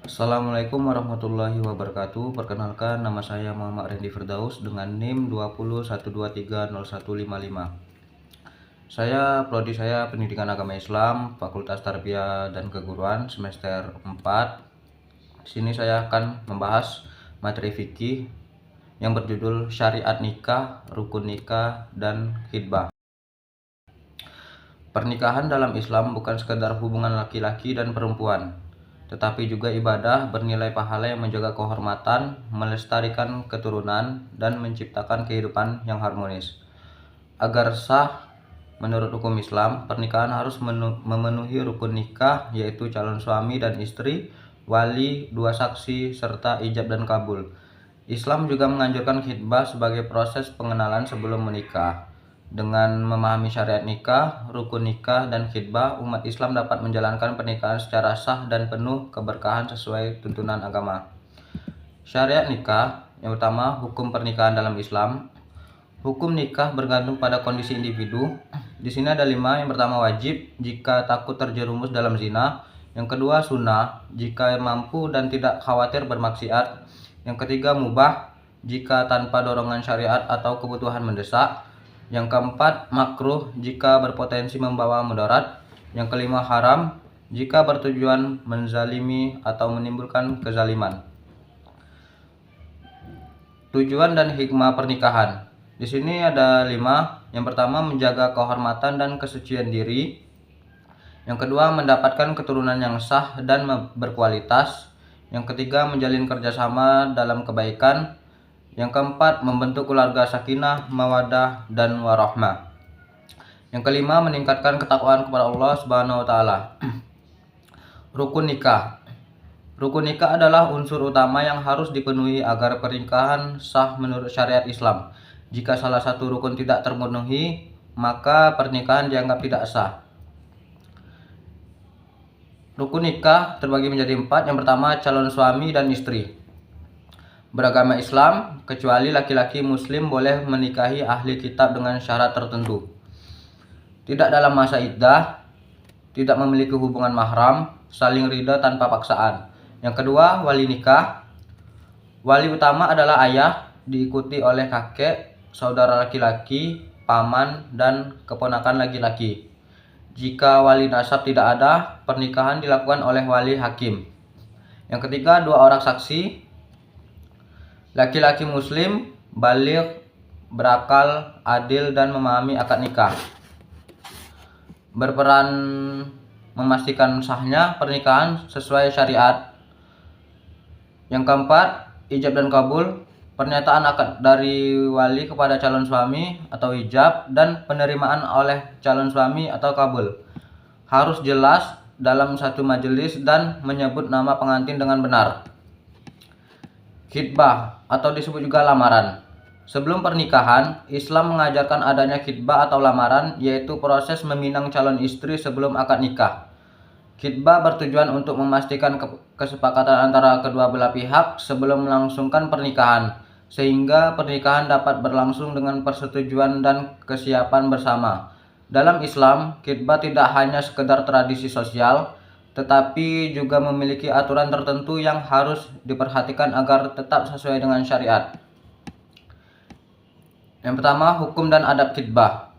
Assalamualaikum warahmatullahi wabarakatuh. Perkenalkan, nama saya Muhammad Randy Firdaus dengan NIM 2012230155. Prodi saya Pendidikan Agama Islam, Fakultas Tarbiyah dan Keguruan semester 4. Sini saya akan membahas materi fikih yang berjudul Syariat Nikah, Rukun Nikah, dan Khitbah. Pernikahan dalam Islam bukan sekedar hubungan laki-laki dan perempuan, tetapi juga ibadah bernilai pahala yang menjaga kehormatan, melestarikan keturunan, dan menciptakan kehidupan yang harmonis. Agar sah menurut hukum Islam, pernikahan harus memenuhi rukun nikah, yaitu calon suami dan istri, wali, dua saksi, serta ijab dan kabul. Islam juga menganjurkan khitbah sebagai proses pengenalan sebelum menikah. Dengan memahami syariat nikah, rukun nikah, dan khitbah, umat Islam dapat menjalankan pernikahan secara sah dan penuh keberkahan sesuai tuntunan agama. Syariat nikah, yang pertama, hukum pernikahan dalam Islam. Hukum nikah bergantung pada kondisi individu. Di sini ada 5. Yang pertama, wajib jika takut terjerumus dalam zina. Yang kedua, sunnah jika mampu dan tidak khawatir bermaksiat. Yang ketiga, mubah jika tanpa dorongan syariat atau kebutuhan mendesak. Yang keempat, makruh jika berpotensi membawa mudarat. Yang kelima, haram jika bertujuan menzalimi atau menimbulkan kezaliman. Tujuan dan hikmah pernikahan. Di sini ada 5. Yang pertama, menjaga kehormatan dan kesucian diri. Yang kedua, mendapatkan keturunan yang sah dan berkualitas. Yang ketiga, menjalin kerjasama dalam kebaikan. Yang keempat, membentuk keluarga sakinah, mawaddah, dan warahmah. Yang kelima, meningkatkan ketakwaan kepada Allah Subhanahu wa taala. Rukun nikah. Rukun nikah adalah unsur utama yang harus dipenuhi agar pernikahan sah menurut syariat Islam. Jika salah satu rukun tidak terpenuhi, maka pernikahan dianggap tidak sah. Rukun nikah terbagi menjadi 4. Yang pertama, calon suami dan istri. Beragama Islam, kecuali laki-laki muslim boleh menikahi ahli kitab dengan syarat tertentu. Tidak dalam masa iddah, tidak memiliki hubungan mahram, saling ridha tanpa paksaan. Yang kedua, wali nikah. Wali utama adalah ayah, diikuti oleh kakek, saudara laki-laki, paman, dan keponakan laki-laki. Jika wali nasab tidak ada, pernikahan dilakukan oleh wali hakim. Yang ketiga, 2 orang saksi. Laki-laki muslim, baligh, berakal, adil, dan memahami akad nikah. Berperan memastikan sahnya pernikahan sesuai syariat. Yang keempat, ijab dan kabul. Pernyataan akad dari wali kepada calon suami atau ijab, dan penerimaan oleh calon suami atau kabul harus jelas dalam satu majelis dan menyebut nama pengantin dengan benar. Khitbah atau disebut juga lamaran. Sebelum pernikahan, Islam mengajarkan adanya khitbah atau lamaran, yaitu proses meminang calon istri sebelum akad nikah. Khitbah bertujuan untuk memastikan kesepakatan antara kedua belah pihak sebelum melangsungkan pernikahan, sehingga pernikahan dapat berlangsung dengan persetujuan dan kesiapan bersama. Dalam Islam, khitbah tidak hanya sekedar tradisi sosial, tetapi juga memiliki aturan tertentu yang harus diperhatikan agar tetap sesuai dengan syariat. Yang pertama, hukum dan adab khitbah.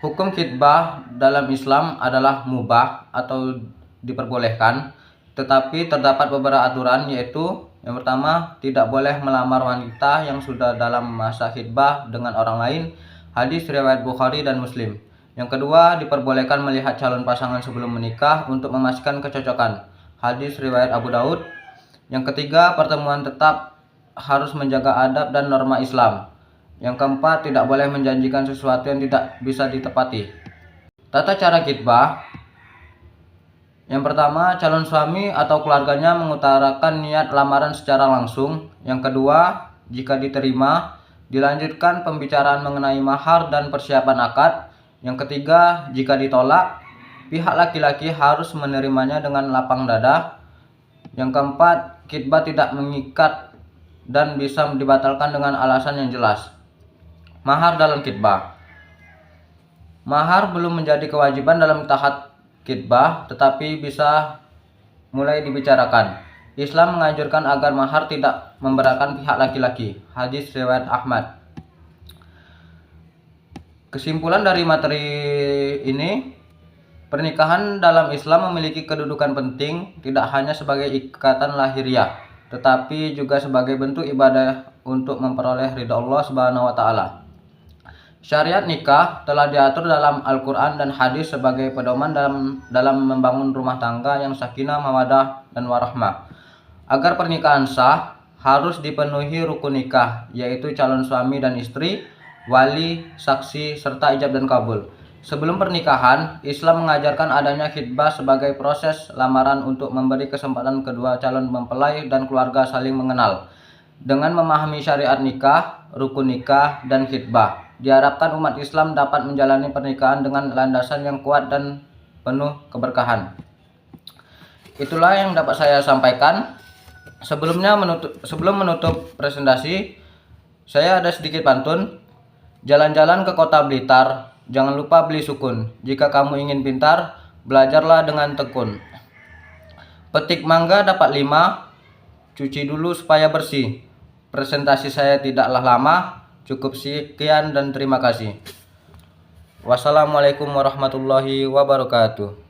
Hukum khitbah dalam Islam adalah mubah atau diperbolehkan, tetapi terdapat beberapa aturan, yaitu yang pertama, tidak boleh melamar wanita yang sudah dalam masa khitbah dengan orang lain. Hadis riwayat Bukhari dan Muslim. Yang kedua, diperbolehkan melihat calon pasangan sebelum menikah untuk memastikan kecocokan. Hadis riwayat Abu Daud. Yang ketiga, pertemuan tetap harus menjaga adab dan norma Islam. Yang keempat, tidak boleh menjanjikan sesuatu yang tidak bisa ditepati. Tata cara khitbah. Yang pertama, calon suami atau keluarganya mengutarakan niat lamaran secara langsung. Yang kedua, jika diterima, dilanjutkan pembicaraan mengenai mahar dan persiapan akad. Yang ketiga, jika ditolak, pihak laki-laki harus menerimanya dengan lapang dada. Yang keempat, khitbah tidak mengikat dan bisa dibatalkan dengan alasan yang jelas. Mahar dalam khitbah. Mahar belum menjadi kewajiban dalam tahap khitbah, tetapi bisa mulai dibicarakan. Islam menganjurkan agar mahar tidak memberatkan pihak laki-laki. Hadis riwayat Ahmad. Kesimpulan dari materi ini, pernikahan dalam Islam memiliki kedudukan penting tidak hanya sebagai ikatan lahiriah, tetapi juga sebagai bentuk ibadah untuk memperoleh ridha Allah Subhanahu wa taala. Syariat nikah telah diatur dalam Al-Quran dan hadis sebagai pedoman dalam membangun rumah tangga yang sakinah, mawadah, dan warahmah. Agar pernikahan sah, harus dipenuhi rukun nikah, yaitu calon suami dan istri, wali, saksi, serta ijab dan kabul. Sebelum pernikahan, Islam mengajarkan adanya khitbah sebagai proses lamaran untuk memberi kesempatan kedua calon mempelai dan keluarga saling mengenal. Dengan memahami syariat nikah, rukun nikah, dan khitbah, diharapkan umat Islam dapat menjalani pernikahan dengan landasan yang kuat dan penuh keberkahan. Itulah yang dapat saya sampaikan. Sebelum menutup presentasi, saya ada sedikit pantun. Jalan-jalan ke kota Blitar, jangan lupa beli sukun. Jika kamu ingin pintar, belajarlah dengan tekun. Petik mangga dapat 5, cuci dulu supaya bersih. Presentasi saya tidaklah lama, cukup sekian dan terima kasih. Wassalamualaikum warahmatullahi wabarakatuh.